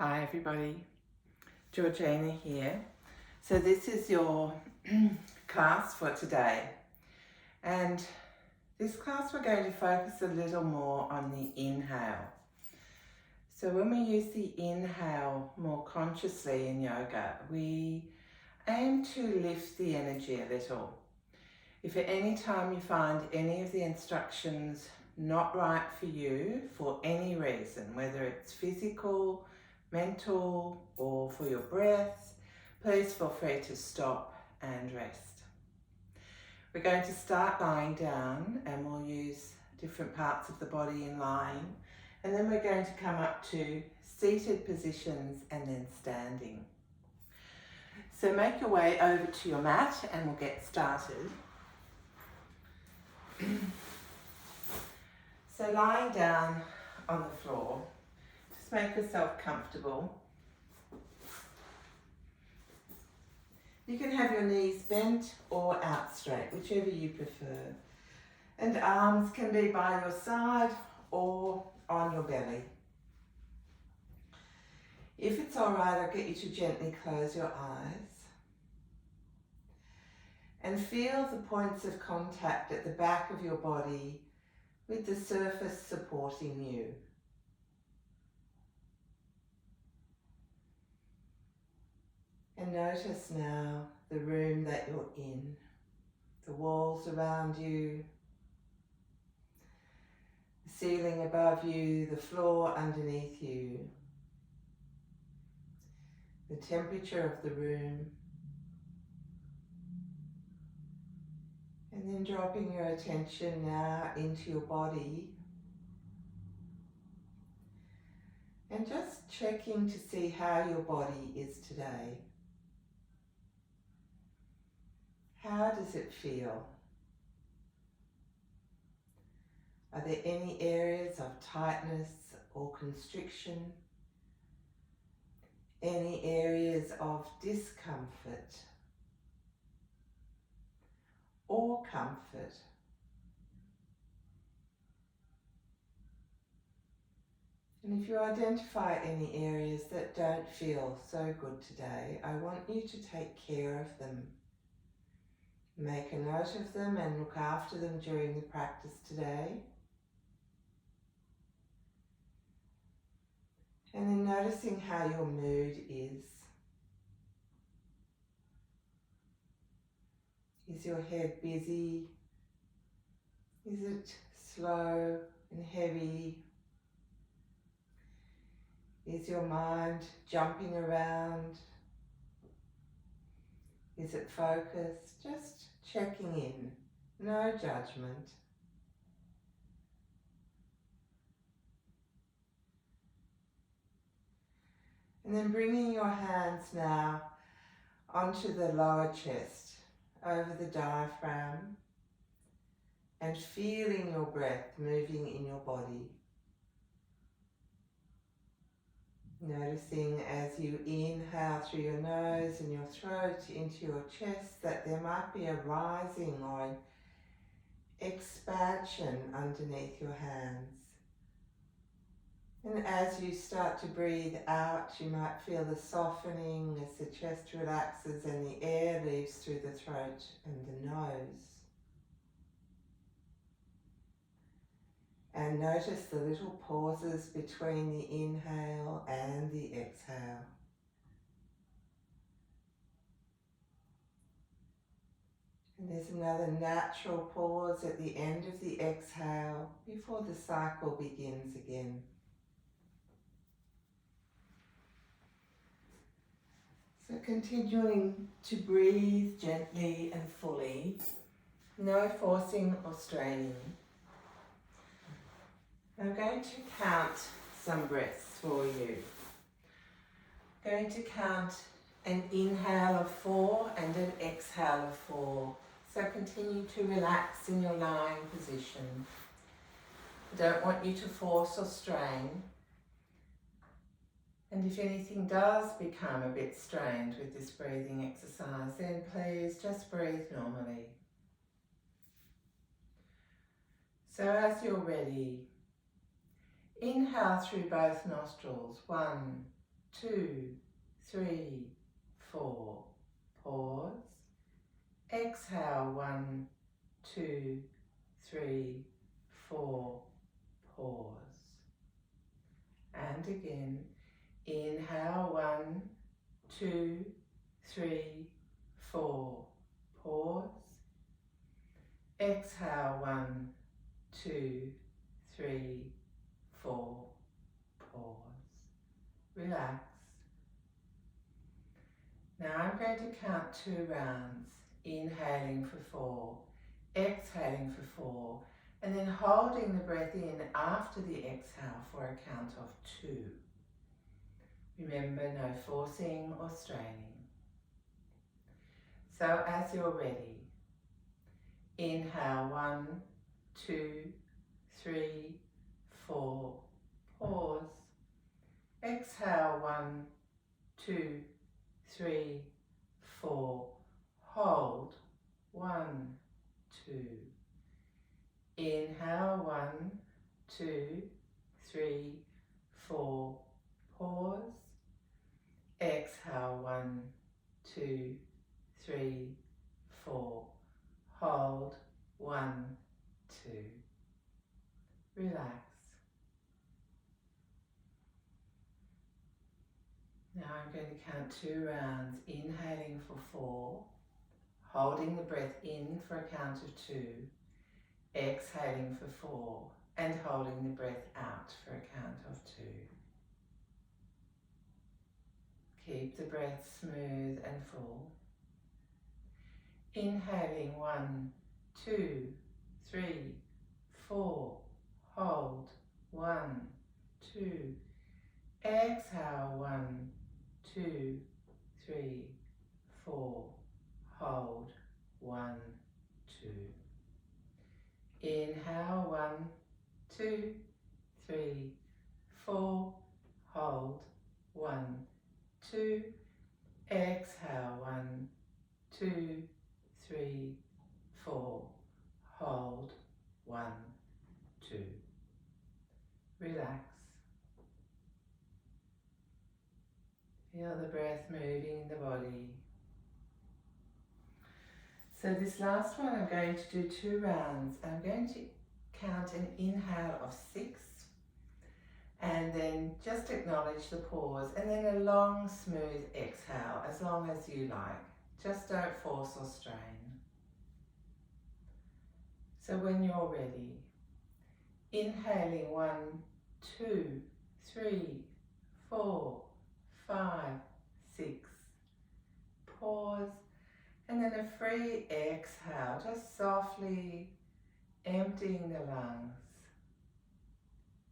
Hi everybody, Georgina here. So this is your class for today, and this class we're going to focus a little more on the inhale. So when we use the inhale more consciously in yoga, we aim to lift the energy a little. If at any time you find any of the instructions not right for you for any reason, whether it's physical, mental, or for your breath, please feel free to stop and rest. We're going to start lying down and we'll use different parts of the body in lying, and then we're going to come up to seated positions and then standing. So make your way over to your mat and we'll get started. So lying down on the floor, just make yourself comfortable. You can have your knees bent or out straight, whichever you prefer. And arms can be by your side or on your belly. If it's all right, I'll get you to gently close your eyes. And feel the points of contact at the back of your body with the surface supporting you. And notice now the room that you're in, the walls around you, the ceiling above you, the floor underneath you, the temperature of the room, and then dropping your attention now into your body and just checking to see how your body is today. How does it feel? Are there any areas of tightness or constriction? Any areas of discomfort or comfort? And if you identify any areas that don't feel so good today, I want you to take care of them. Make a note of them and look after them during the practice today. And then noticing how your mood is. Is your head busy? Is it slow and heavy? Is your mind jumping around? Is it focused? Just checking in, no judgment. And then bringing your hands now onto the lower chest, over the diaphragm, and feeling your breath moving in your body. Noticing as you inhale through your nose and your throat into your chest that there might be a rising or an expansion underneath your hands. And as you start to breathe out, you might feel the softening as the chest relaxes and the air leaves through the throat and the nose. And notice the little pauses between the inhale and the exhale. And there's another natural pause at the end of the exhale before the cycle begins again. So continuing to breathe gently and fully, no forcing or straining. I'm going to count some breaths for you. I'm going to count an inhale of 4 and an exhale of 4. So continue to relax in your lying position. I don't want you to force or strain. And if anything does become a bit strained with this breathing exercise, then please just breathe normally. So as you're ready, inhale through both nostrils, 1, 2, 3, 4. Pause. Exhale, 1, 2, 3, 4. Pause. And again, inhale, 1, 2, 3, 4. Pause. Exhale, 1, 2, 3, 4. Pause. Relax. Now I'm going to count 2 rounds, inhaling for 4, exhaling for 4, and then holding the breath in after the exhale for a count of 2. Remember, no forcing or straining. So as you're ready, inhale, 1, 2, 3, 4, pause. Exhale, 1, 2, 3, 4, hold, 1, 2. Inhale, 1, 2, 3, 4, pause. Exhale, 1, 2, 3, 4, hold, 1, 2. Relax. Now I'm going to count 2 rounds, inhaling for 4, holding the breath in for a count of 2, exhaling for 4, and holding the breath out for a count of 2. Keep the breath smooth and full. Inhaling, 1, 2, 3, 4, hold, 1, 2. Exhale, 1, 2, 3, 4, hold, 1, 2. Inhale, 1, 2, 3, 4, hold, 1, 2. Exhale, 1, 2, 3, 4, hold, 1, 2. Relax. Feel the breath moving in the body. So this last one I'm going to do 2 rounds. I'm going to count an inhale of 6 and then just acknowledge the pause and then a long smooth exhale as long as you like. Just don't force or strain. So when you're ready, inhaling 1, 2, 3, 4, 5, 6, pause, and then a free exhale, just softly emptying the lungs.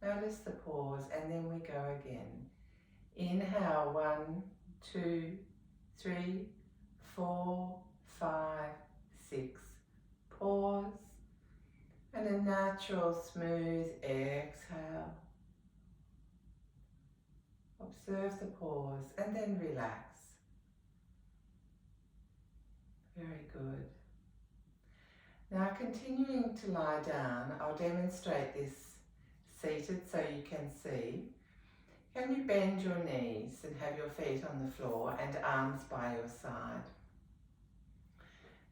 Notice the pause and then we go again. Inhale, 1, 2, 3, 4, 5, 6, pause, and a natural smooth exhale. Observe the pause and then relax. Very good. Now continuing to lie down, I'll demonstrate this seated so you can see. Can you bend your knees and have your feet on the floor and arms by your side?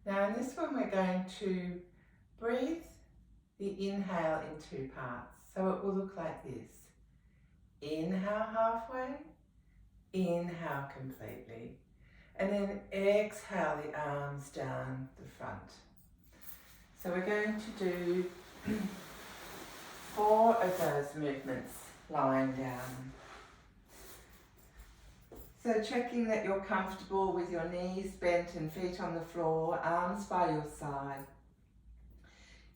Now in this one we're going to breathe the inhale in 2 parts. So it will look like this. Inhale halfway, inhale completely, and then exhale the arms down the front. So we're going to do 4 of those movements lying down. So checking that you're comfortable with your knees bent and feet on the floor, arms by your side.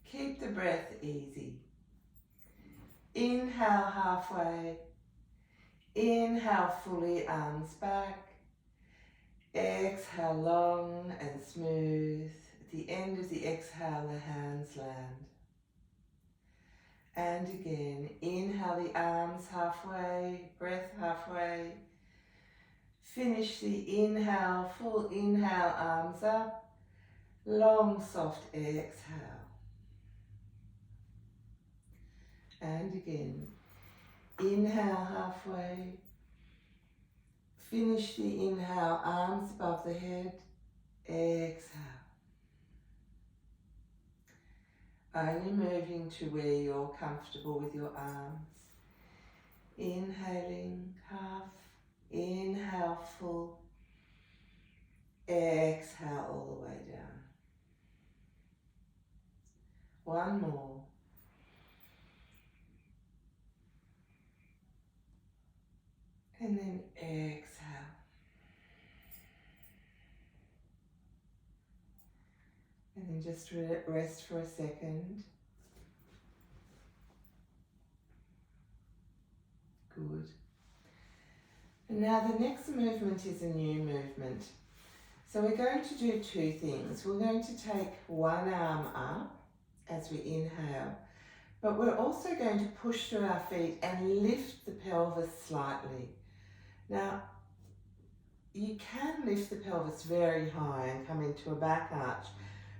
Keep the breath easy. Inhale halfway. Inhale fully, arms back. Exhale long and smooth. At the end of the exhale, the hands land. And again, inhale the arms halfway, breath halfway. Finish the inhale, full inhale, arms up. Long, soft exhale. And again, inhale halfway. Finish the inhale, arms above the head. Exhale. Only moving to where you're comfortable with your arms. Inhaling, half. Inhale, full. Exhale all the way down. One more. And then exhale. And then just rest for a second. Good. And now the next movement is a new movement. So we're going to do two things. We're going to take one arm up as we inhale, but we're also going to push through our feet and lift the pelvis slightly. Now, you can lift the pelvis very high and come into a back arch,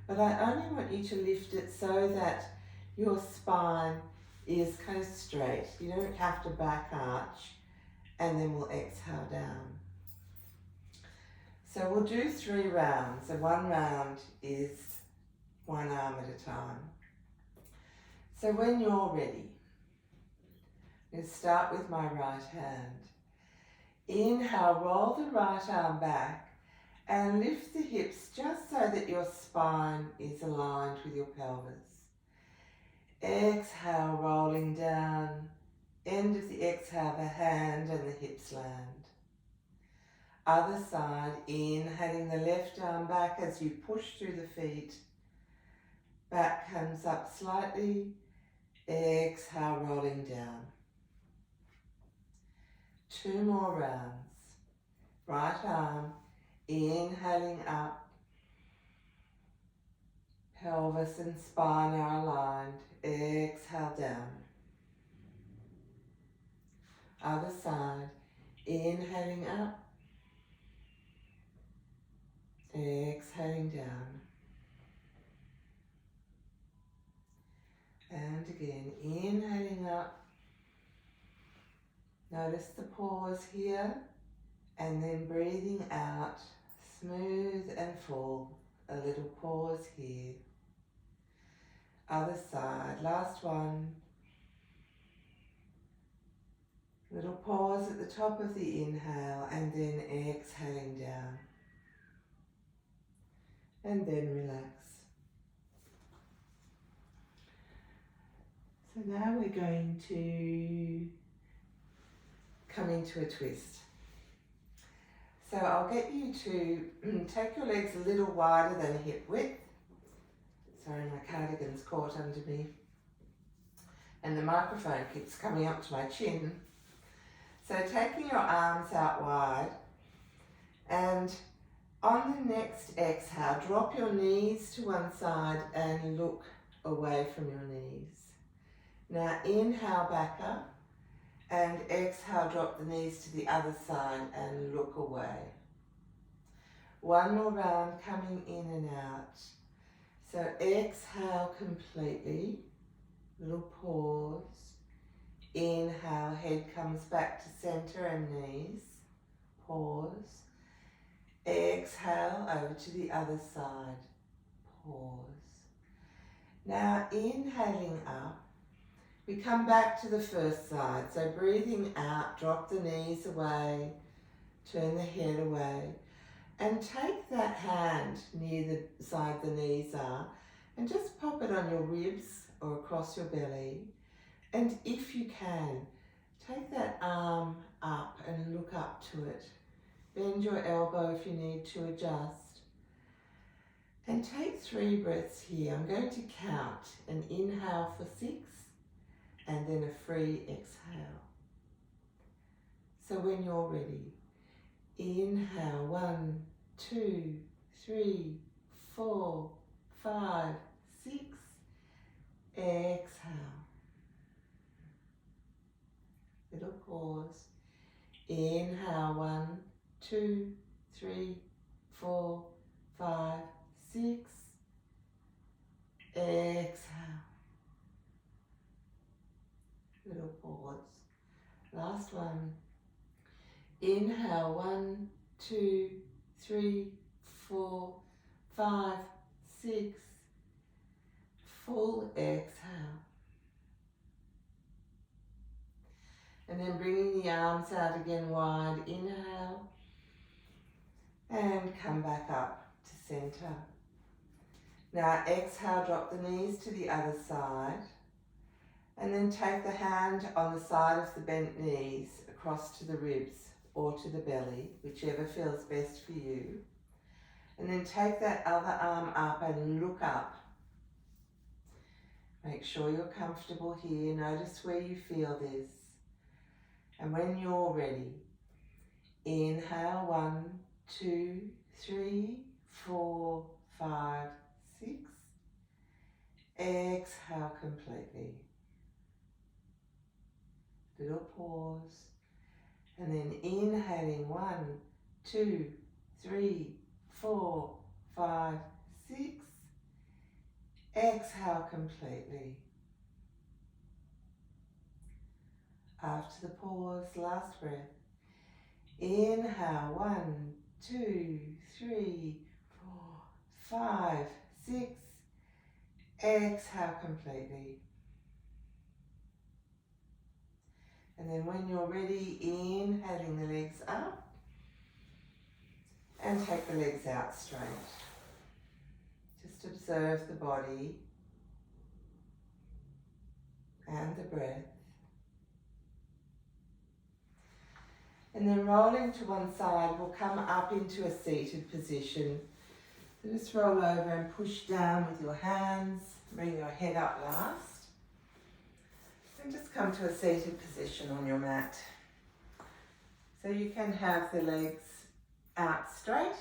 but I only want you to lift it so that your spine is kind of straight. You don't have to back arch, and then we'll exhale down. So we'll do 3 rounds, and 1 round is 1 arm at a time. So when you're ready, I'm going to start with my right hand. Inhale, roll the right arm back and lift the hips just so that your spine is aligned with your pelvis. Exhale, rolling down. End of the exhale, the hand and the hips land. Other side, inhaling the left arm back as you push through the feet. Back comes up slightly. Exhale, rolling down. 2 more rounds. Right arm, inhaling up. Pelvis and spine are aligned. Exhale down. Other side, inhaling up. Exhaling down. And again, inhaling up. Notice the pause here, and then breathing out, smooth and full. A little pause here. Other side, last one. Little pause at the top of the inhale, and then exhaling down. And then relax. So now we're going to come into a twist. So I'll get you to take your legs a little wider than hip width. Sorry, my cardigan's caught under me. And the microphone keeps coming up to my chin. So taking your arms out wide, and on the next exhale, drop your knees to one side and look away from your knees. Now inhale back up, and exhale, drop the knees to the other side and look away. 1 more round, coming in and out. So exhale completely, little pause. Inhale, head comes back to center and knees. Pause. Exhale, over to the other side. Pause. Now inhaling up, we come back to the first side. So breathing out, drop the knees away, turn the head away, and take that hand near the side the knees are, and just pop it on your ribs or across your belly. And if you can, take that arm up and look up to it. Bend your elbow if you need to adjust. And take 3 breaths here. I'm going to count an inhale for 6 and then a free exhale. So when you're ready, inhale 1, 2, 3, 4, 5, 6. Exhale. Little pause. Inhale 1, 2, 3, 4, 5, 6. Exhale. Little pause. Last one. Inhale, 1, 2, 3, 4, 5, 6. Full exhale. And then bringing the arms out again wide. Inhale. And come back up to center. Now exhale, drop the knees to the other side. And then take the hand on the side of the bent knees across to the ribs or to the belly, whichever feels best for you. And then take that other arm up and look up. Make sure you're comfortable here. Notice where you feel this. And when you're ready, inhale, 1, 2, 3, 4, 5, 6. Exhale completely. Little pause. And then inhaling, 1, 2, 3, 4, 5, 6. Exhale completely. After the pause, last breath. Inhale, 1, 2, 3, 4, 5, 6. Exhale completely. And then when you're ready, inhaling the legs up and take the legs out straight. Just observe the body and the breath. And then rolling to one side, we'll come up into a seated position. So just roll over and push down with your hands. Bring your head up last. And just come to a seated position on your mat. So you can have the legs out straight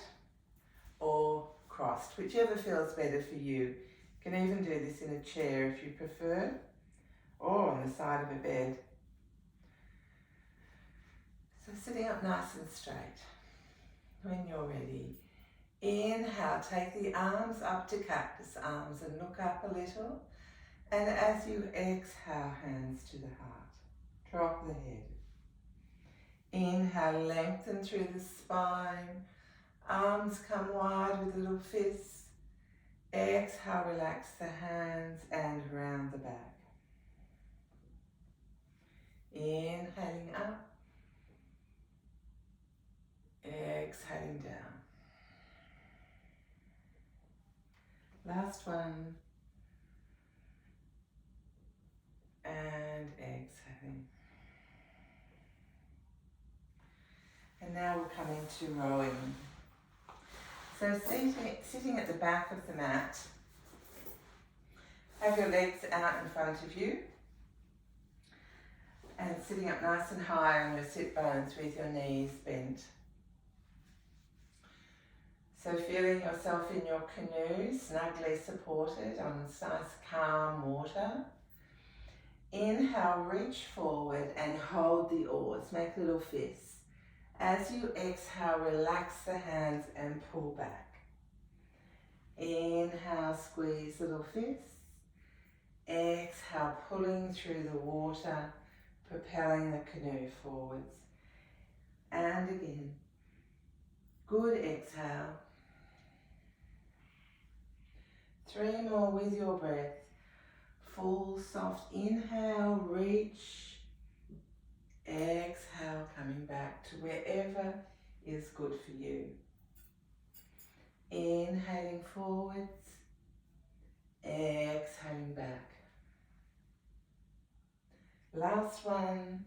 or crossed, whichever feels better for you. You can even do this in a chair if you prefer, or on the side of a bed. So sitting up nice and straight. When you're ready, inhale, take the arms up to cactus arms and look up a little. And as you exhale, hands to the heart. Drop the head. Inhale, lengthen through the spine. Arms come wide with little fists. Exhale, relax the hands and round the back. Inhaling up. Exhaling down. Last one. And exhaling. And now we'll come into rowing. So sitting at the back of the mat, have your legs out in front of you and sitting up nice and high on your sit bones with your knees bent. So feeling yourself in your canoe, snugly supported on nice calm water. Inhale, reach forward and hold the oars, make little fists. As you exhale, relax the hands and pull back. Inhale, squeeze little fists. Exhale, pulling through the water, propelling the canoe forwards. And again. Good exhale. 3 more with your breath. Full soft inhale, reach. Exhale, coming back to wherever is good for you. Inhaling forwards. Exhaling back. Last one.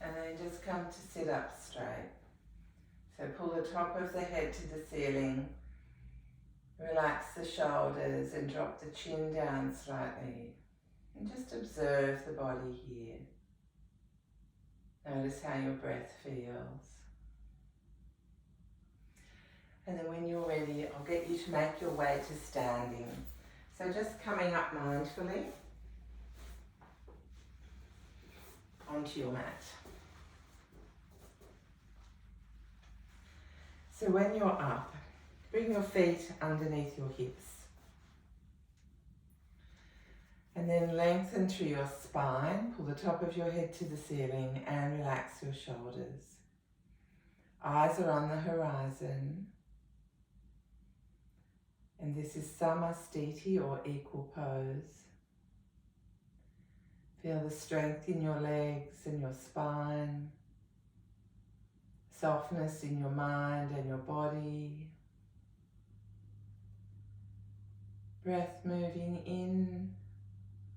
And then just come to sit up straight. So pull the top of the head to the ceiling. Relax the shoulders and drop the chin down slightly. And just observe the body here. Notice how your breath feels. And then when you're ready, I'll get you to make your way to standing. So just coming up mindfully onto your mat. So when you're up, bring your feet underneath your hips. And then lengthen through your spine, pull the top of your head to the ceiling and relax your shoulders. Eyes are on the horizon. And this is Samasthiti or equal pose. Feel the strength in your legs and your spine, softness in your mind and your body. Breath moving in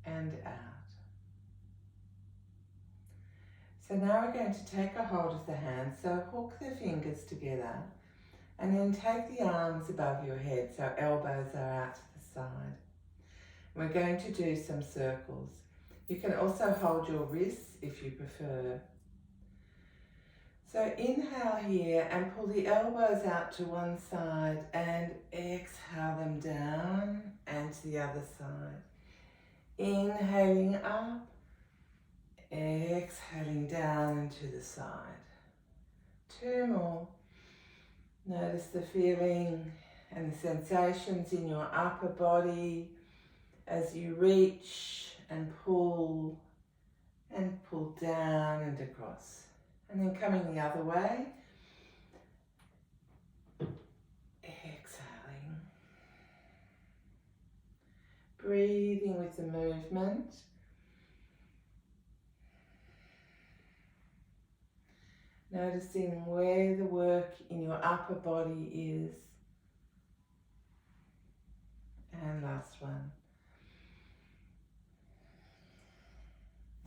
and out. So now we're going to take a hold of the hands, so hook the fingers together and then take the arms above your head so elbows are out to the side. We're going to do some circles. You can also hold your wrists if you prefer. So inhale here and pull the elbows out to one side and exhale them down and to the other side. Inhaling up, exhaling down and to the side. 2 more. Notice the feeling and the sensations in your upper body as you reach and pull down and across. And then coming the other way, exhaling. Breathing with the movement. Noticing where the work in your upper body is. And last one.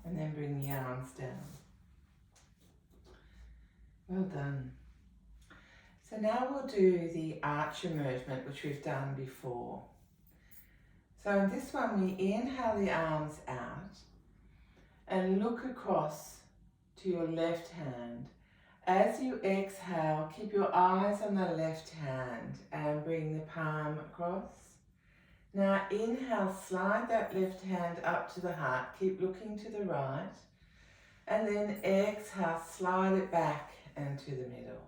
And then bring the arms down. Well done. So now we'll do the archer movement, which we've done before. So in this one, we inhale the arms out and look across to your left hand. As you exhale, keep your eyes on the left hand and bring the palm across. Now inhale, slide that left hand up to the heart. Keep looking to the right. And then exhale, slide it back and to the middle.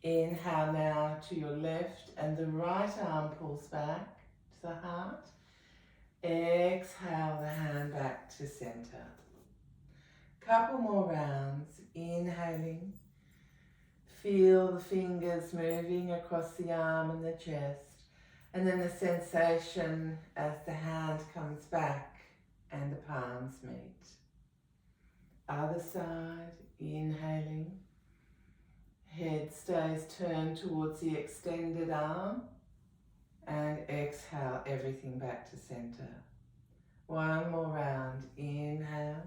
Inhale now to your left and the right arm pulls back to the heart. Exhale the hand back to center. Couple more rounds. Inhaling. Feel the fingers moving across the arm and the chest. And then the sensation as the hand comes back and the palms meet. Other side, inhaling. Head stays turned towards the extended arm. And exhale everything back to center. One more round, inhale.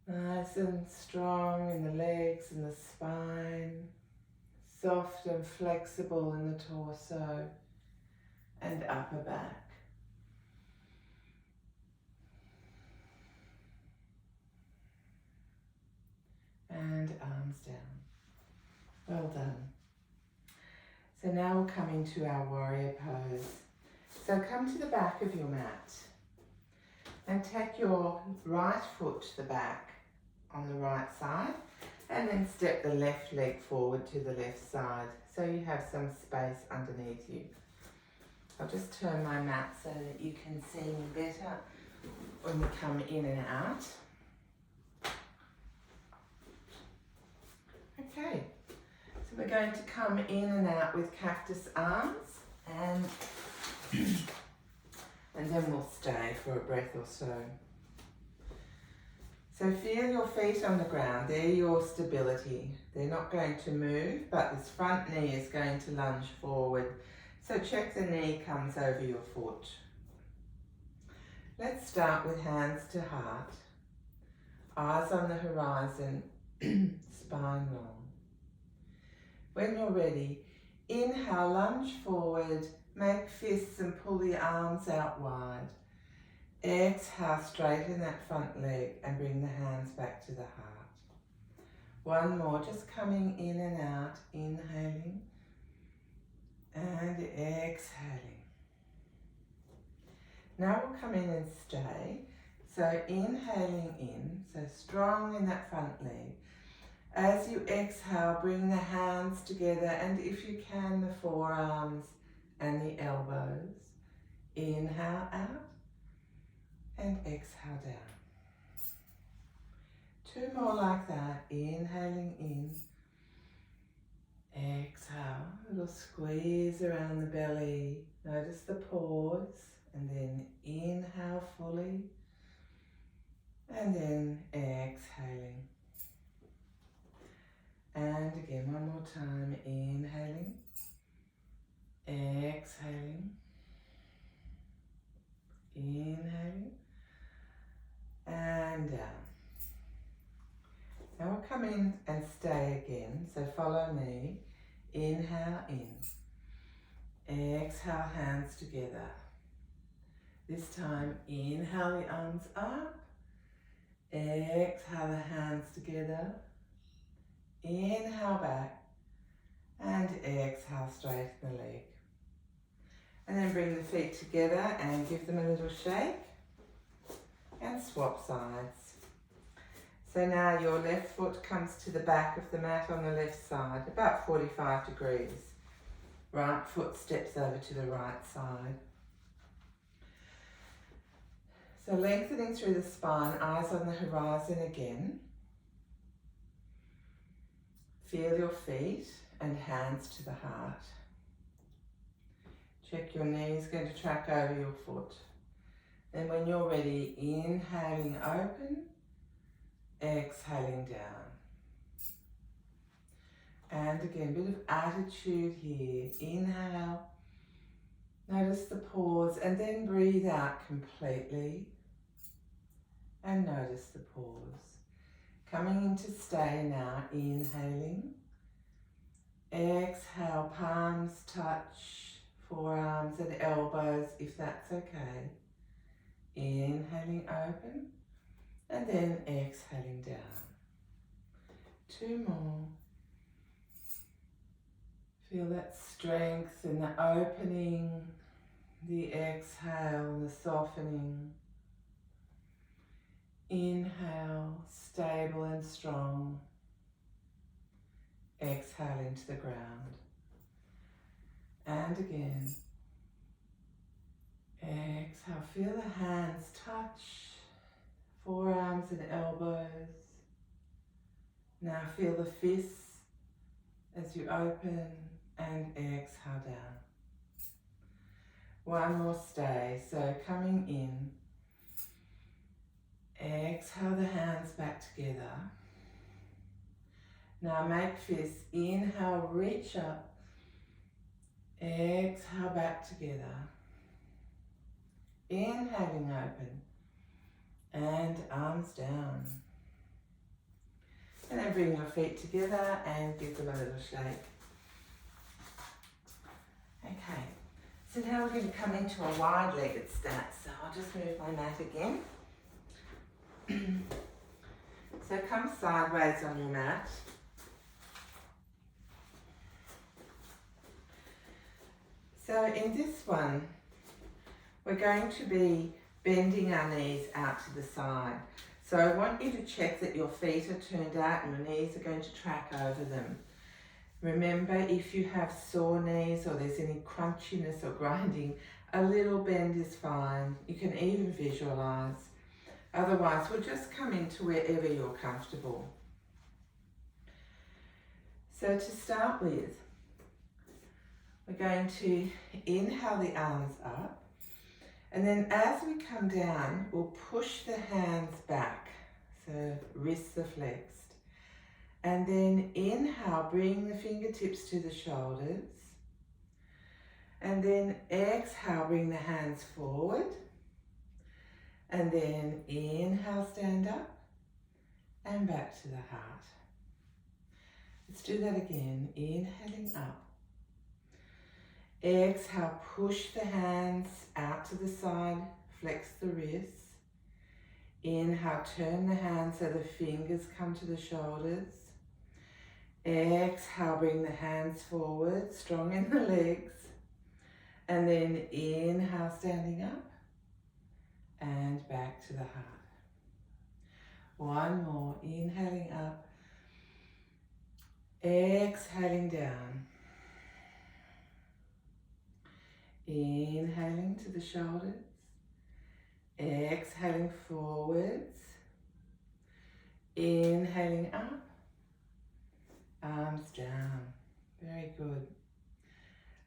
Nice and strong in the legs and the spine. Soft and flexible in the torso and upper back. And arms down. Well done. So now we're coming to our warrior pose. So come to the back of your mat and take your right foot to the back on the right side and then step the left leg forward to the left side so you have some space underneath you. I'll just turn my mat so that you can see me better when we come in and out. Okay, so we're going to come in and out with Cactus Arms and then we'll stay for a breath or so. So feel your feet on the ground, they're your stability. They're not going to move, but this front knee is going to lunge forward. So check the knee comes over your foot. Let's start with hands to heart, eyes on the horizon, spine long. When you're ready, inhale, lunge forward, make fists and pull the arms out wide. Exhale, straighten that front leg and bring the hands back to the heart. One more, just coming in and out, inhaling and exhaling. Now we'll come in and stay. So inhaling in, so strong in that front leg. As you exhale, bring the hands together and if you can, the forearms and the elbows. Inhale out and exhale down. 2 more like that. Inhaling in. Exhale. A little squeeze around the belly. Notice the pause. And then inhale fully. And then exhaling. And again, one more time. Inhaling. Exhaling. Inhaling. And down. Now we'll come in and stay again. So follow me. Inhale in. Exhale, hands together. This time, inhale the arms up. Exhale the hands together. Inhale back. And exhale, straighten the leg. And then bring the feet together and give them a little shake. And swap sides. So now your left foot comes to the back of the mat on the left side, about 45 degrees. Right foot steps over to the right side. So lengthening through the spine, eyes on the horizon again. Feel your feet and hands to the heart. Check your knees going to track over your foot. Then when you're ready, inhaling open, exhaling down. And again, a bit of attitude here. Inhale, notice the pause, and then breathe out completely. And notice the pause. Coming into stay now, inhaling. Exhale, palms touch, forearms and elbows, if that's okay. Inhaling open, and then exhaling down. 2 more. Feel that strength in the opening, the exhale, the softening. Inhale, stable and strong. Exhale into the ground. And again. Exhale, feel the hands touch, forearms and elbows. Now feel the fists as you open and exhale down. 1 more stay, so coming in. Exhale the hands back together. Now make fists. Inhale, reach up. Exhale back together. Inhaling open. And arms down. And then bring your feet together and give them a little shake. Okay, so now we're going to come into a wide-legged stance. So I'll just move my mat again. So come sideways on your mat. So in this one, we're going to be bending our knees out to the side. So I want you to check that your feet are turned out and your knees are going to track over them. Remember, if you have sore knees or there's any crunchiness or grinding, a little bend is fine. You can even visualize. Otherwise, we'll just come into wherever you're comfortable. So to start with, we're going to inhale the arms up, and then as we come down, we'll push the hands back, so wrists are flexed. And then inhale, bring the fingertips to the shoulders. And then exhale, bring the hands forward. And then inhale, stand up and back to the heart. Let's do that again. Inhaling up. Exhale, push the hands out to the side, flex the wrists. Inhale, turn the hands so the fingers come to the shoulders. Exhale, bring the hands forward, strong in the legs. And then inhale, standing up. And back to the heart. 1 more, inhaling up, exhaling down. Inhaling to the shoulders, exhaling forwards, inhaling up, arms down. Very good.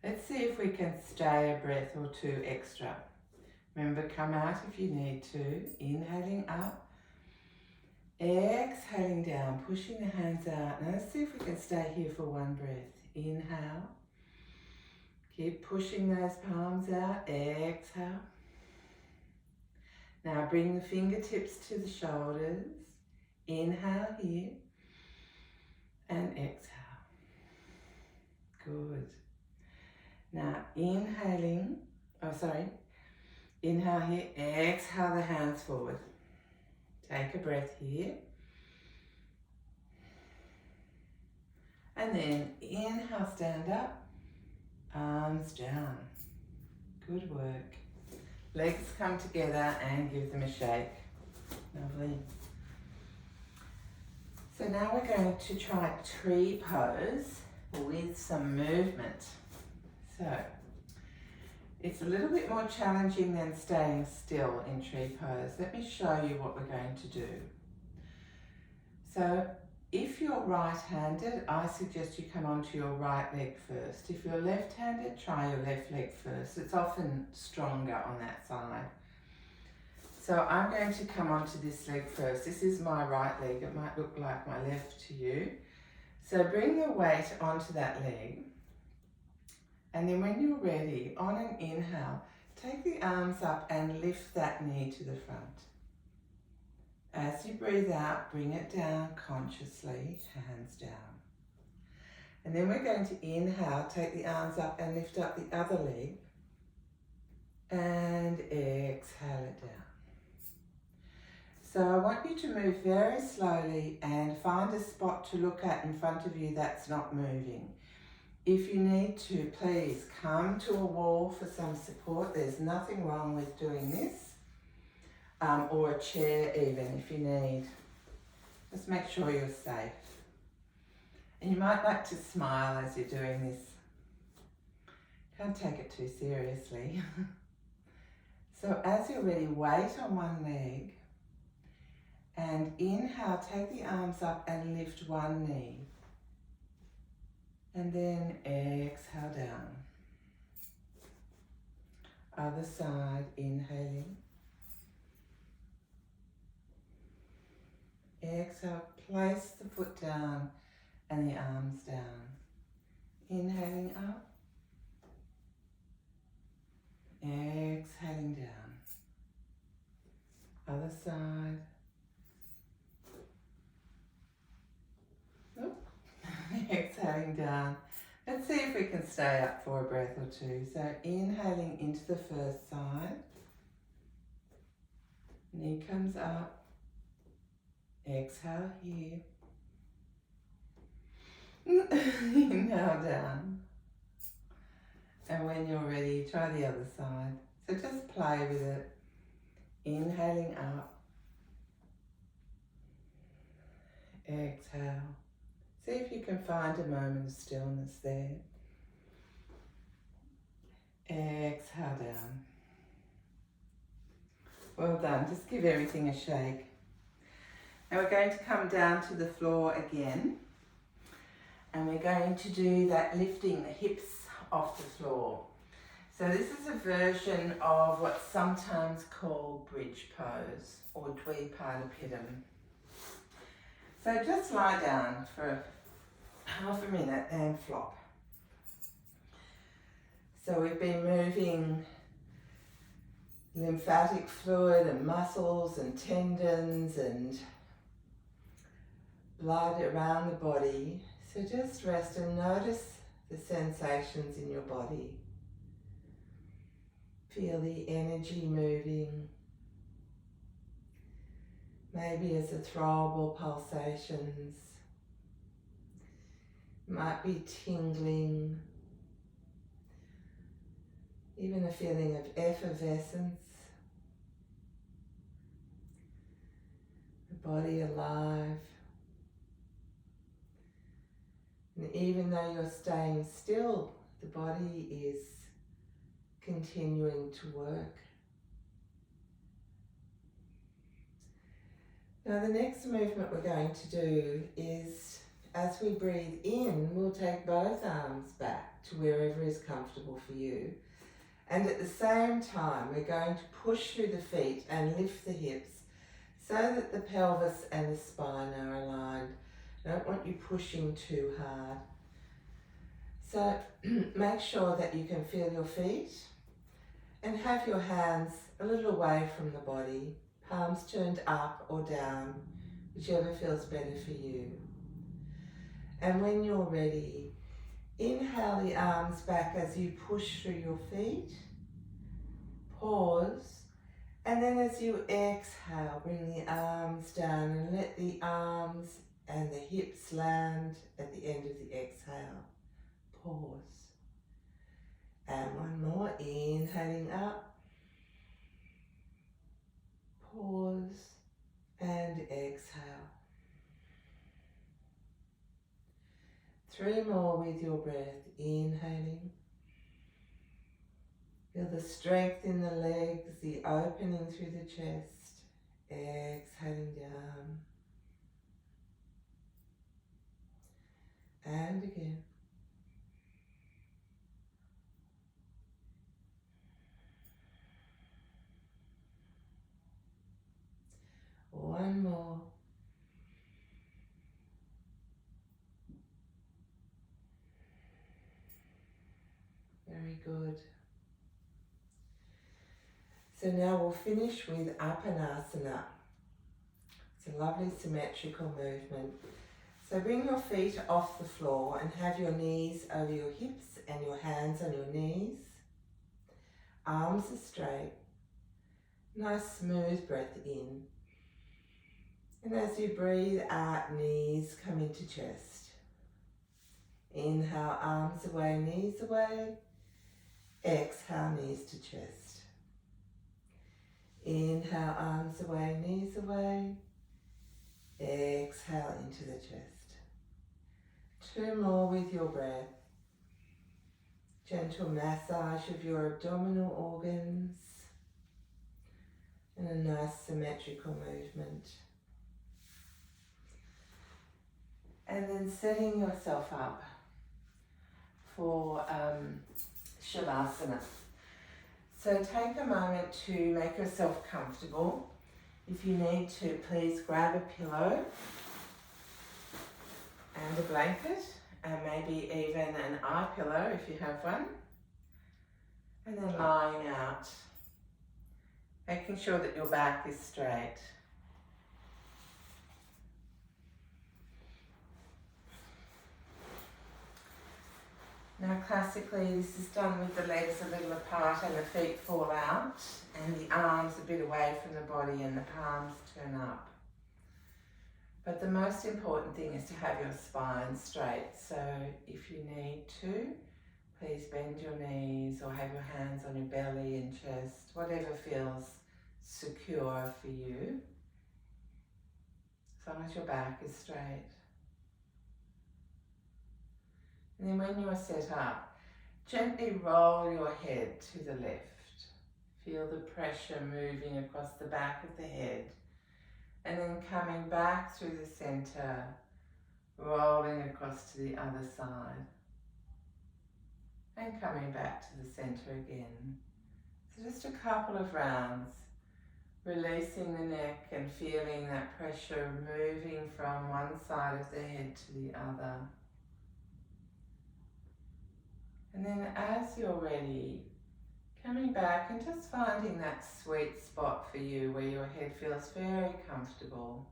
Let's see if we can stay a breath or two extra. Remember, come out if you need to. Inhaling up, exhaling down, pushing the hands out. Now let's see if we can stay here for one breath. Inhale. Keep pushing those palms out. Exhale. Now bring the fingertips to the shoulders. Inhale here. And exhale. Good. Now inhaling. Inhale here. Exhale the hands forward. Take a breath here. And then inhale, stand up. Arms down. Good work. Legs come together and give them a shake. Lovely. So now we're going to try tree pose with some movement. So it's a little bit more challenging than staying still in tree pose. Let me show you what we're going to do. So if you're right-handed, I suggest you come onto your right leg first. If you're left-handed, try your left leg first. It's often stronger on that side. So I'm going to come onto this leg first. This is my right leg. It might look like my left to you. So bring the weight onto that leg. And then when you're ready, on an inhale, take the arms up and lift that knee to the front. As you breathe out, bring it down consciously, hands down. And then we're going to inhale, take the arms up and lift up the other leg. And exhale it down. So I want you to move very slowly and find a spot to look at in front of you that's not moving. If you need to, please come to a wall for some support. There's nothing wrong with doing this. Or a chair even if you need. Just make sure you're safe. And you might like to smile as you're doing this. Can't take it too seriously. So as you're ready, weight on one leg. And inhale, take the arms up and lift one knee. And then exhale down. Other side, inhaling. Exhale, place the foot down and the arms down. Inhaling up. Exhaling down. Other side. Oop. Exhaling down. Let's see if we can stay up for a breath or two. So inhaling into the first side. Knee comes up. Exhale here. Inhale down. And when you're ready, try the other side. So just play with it. Inhaling up. Exhale. See if you can find a moment of stillness there. Exhale down. Well done. Just give everything a shake. Now we're going to come down to the floor again. And we're going to do that lifting the hips off the floor. So this is a version of what's sometimes called bridge pose or Lymphoedema. So just lie down for half a minute and flop. So we've been moving lymphatic fluid and muscles and tendons and blood around the body. So just rest and notice the sensations in your body. Feel the energy moving. Maybe as a throwable pulsations. Might be tingling. Even a feeling of effervescence. The body alive. And even though you're staying still, the body is continuing to work. Now the next movement we're going to do is, as we breathe in, we'll take both arms back to wherever is comfortable for you. And at the same time, we're going to push through the feet and lift the hips so that the pelvis and the spine are aligned. I don't want you pushing too hard. So make sure that you can feel your feet and have your hands a little away from the body, palms turned up or down, whichever feels better for you. And when you're ready, inhale the arms back as you push through your feet. Pause. And then as you exhale, bring the arms down and let the arms and the hips land at the end of the exhale. Pause. And one more, inhaling up. Pause and exhale. 3 more with your breath, inhaling. Feel the strength in the legs, the opening through the chest. Exhaling down. And again. One more. Very good. So now we'll finish with Apanasana. It's a lovely symmetrical movement. So bring your feet off the floor and have your knees over your hips and your hands on your knees. Arms are straight. Nice smooth breath in. And as you breathe out, knees come into chest. Inhale, arms away, knees away. Exhale, knees to chest. Inhale, arms away, knees away. Exhale into the chest. 2 more with your breath. Gentle massage of your abdominal organs. And a nice symmetrical movement. And then setting yourself up for Savasana. So take a moment to make yourself comfortable. If you need to, please grab a pillow and a blanket, and maybe even an eye pillow if you have one. And then lying out, making sure that your back is straight. Now classically this is done with the legs a little apart and the feet fall out and the arms a bit away from the body and the palms turn up. But the most important thing is to have your spine straight. So if you need to, please bend your knees or have your hands on your belly and chest, whatever feels secure for you, as long as your back is straight. And then when you're set up, gently roll your head to the left. Feel the pressure moving across the back of the head. And then coming back through the center, rolling across to the other side. And coming back to the center again. So just a couple of rounds, releasing the neck and feeling that pressure moving from one side of the head to the other. And then as you're ready, coming back and just finding that sweet spot for you where your head feels very comfortable.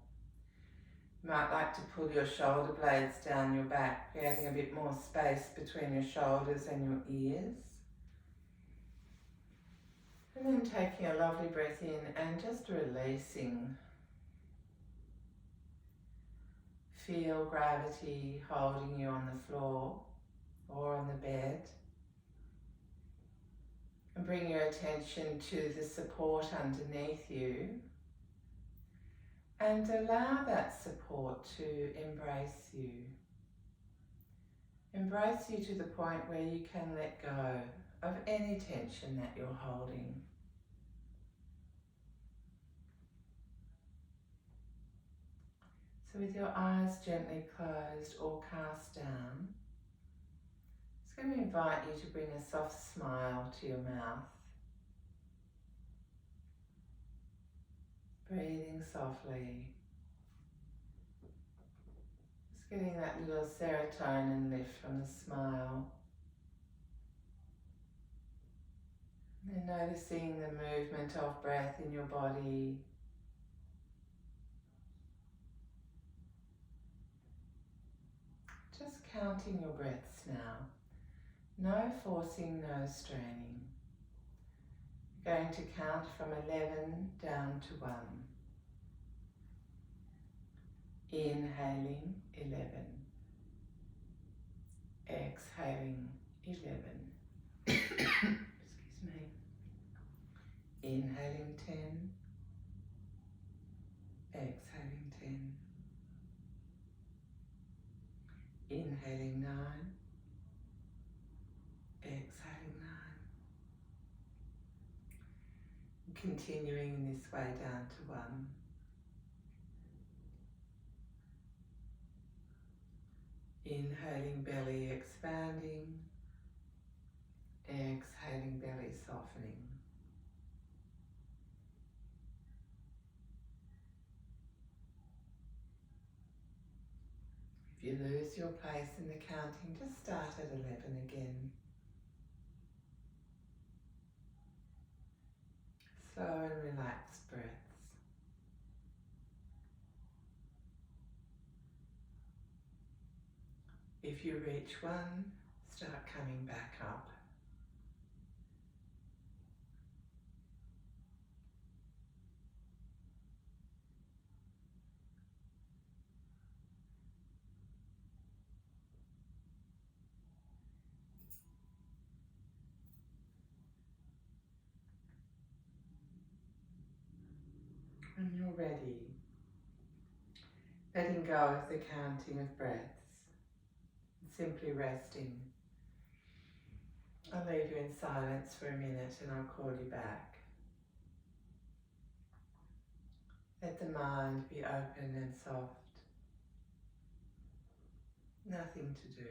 You might like to pull your shoulder blades down your back, creating a bit more space between your shoulders and your ears. And then taking a lovely breath in and just releasing. Feel gravity holding you on the floor or on the bed. And bring your attention to the support underneath you. And allow that support to embrace you. Embrace you to the point where you can let go of any tension that you're holding. So with your eyes gently closed or cast down, it's going to invite you to bring a soft smile to your mouth. Breathing softly. Just getting that little serotonin lift from the smile. And then noticing the movement of breath in your body. Just counting your breaths now. No forcing, no straining. You're going to count from 11 down to 1. Inhaling 11. Exhaling 11. Excuse me. Inhaling 10. Exhaling 10. Inhaling 9. Exhaling 9. Continuing in this way down to 1. Inhaling, belly expanding. Exhaling, belly softening. If you lose your place in the counting, just start at 11 again. Slow and relaxed breaths. If you reach 1, start coming back up. When you're ready, letting go of the counting of breaths, and simply resting. I'll leave you in silence for a minute and I'll call you back. Let the mind be open and soft. Nothing to do.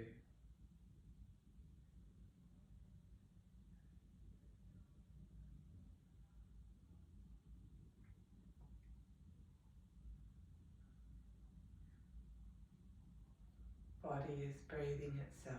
Body is breathing itself.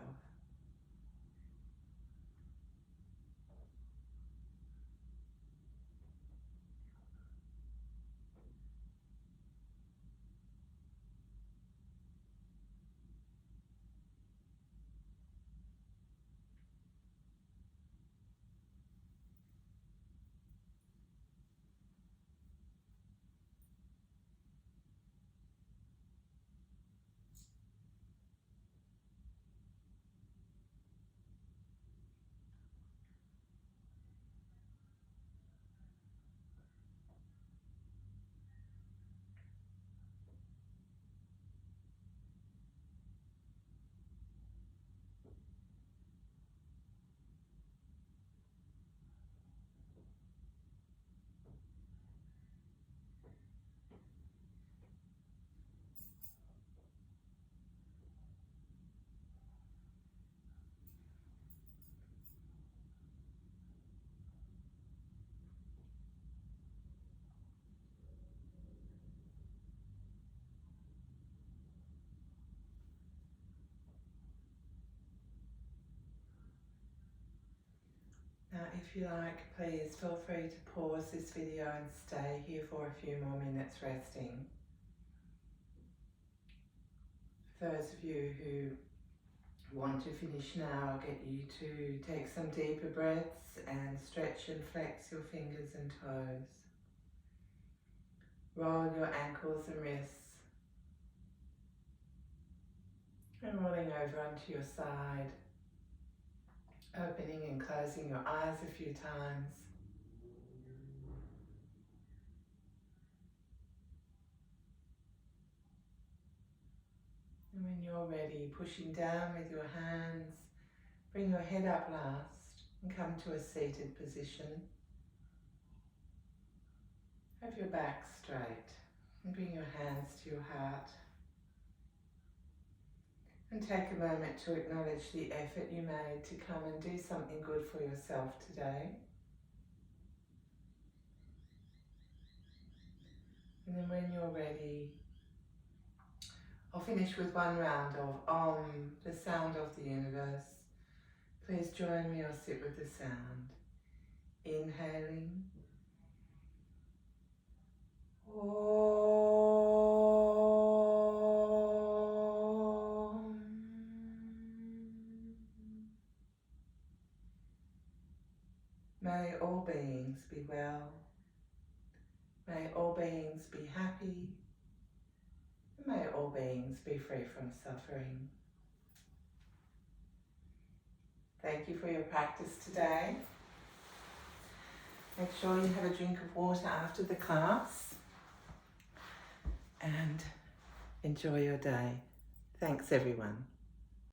Now, if you like, please feel free to pause this video and stay here for a few more minutes resting. For those of you who want to finish now, I'll get you to take some deeper breaths and stretch and flex your fingers and toes. Roll your ankles and wrists. And rolling over onto your side. Opening and closing your eyes a few times. And when you're ready, pushing down with your hands, bring your head up last. and come to a seated position. Have your back straight and bring your hands to your heart. And take a moment to acknowledge the effort you made to come and do something good for yourself today. And then when you're ready, I'll finish with one round of Om, the sound of the universe. Please join me or sit with the sound. Inhaling. Om. May all beings be well. May all beings be happy. May all beings be free from suffering. Thank you for your practice today. Make sure you have a drink of water after the class and enjoy your day. Thanks everyone.